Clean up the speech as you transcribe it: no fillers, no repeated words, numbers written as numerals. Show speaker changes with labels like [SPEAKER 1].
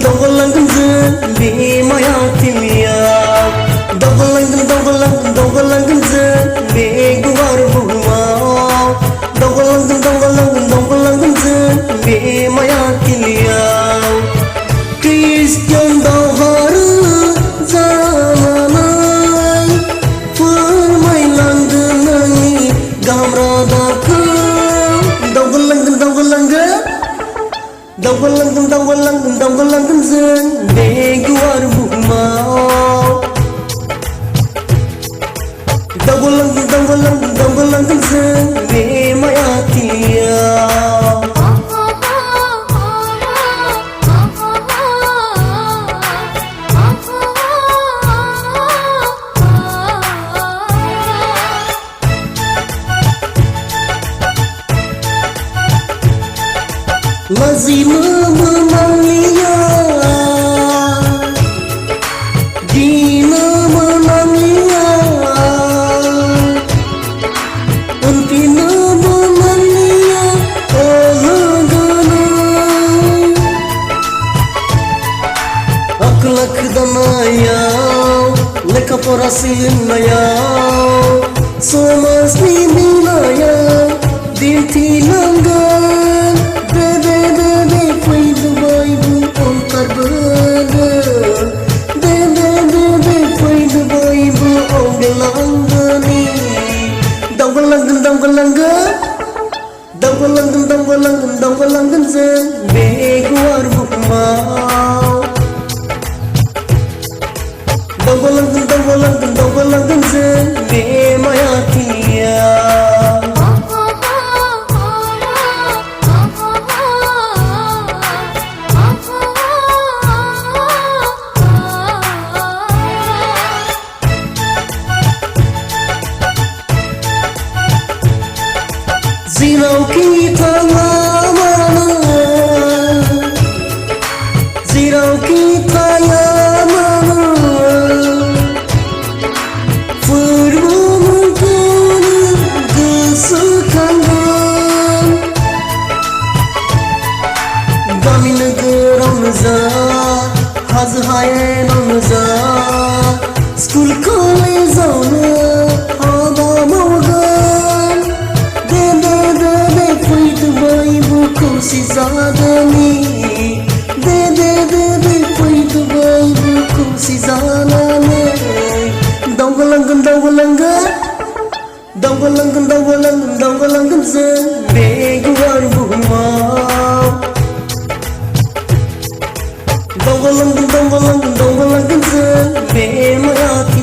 [SPEAKER 1] Dongolangkan di maya tilia. Dongolangkan di guar bumau. Dongolangkan di maya tilia. Christian dahar zamanai permainan denai gamradaku. Dongolangkan di guar bumau. Dongolangkan di maya tilia. Lazim menanglia, dina menanglia, untina menanglia, olagana. Akhlak danaya, leka porasin naya, somas ni naya, dinti langgan. Dongolangkan di guar bumau. Dongolangkan di maya tilia. Zirau kita mana, zirau kita mana, perbuatan kesekangan. Kami negara naza, hazhai naza, school college zona, ada maugan. Kursi zadani, de poito baibu kursi zanane. Dongolangkan di guar bumau. Dongolangkan di maya tilia.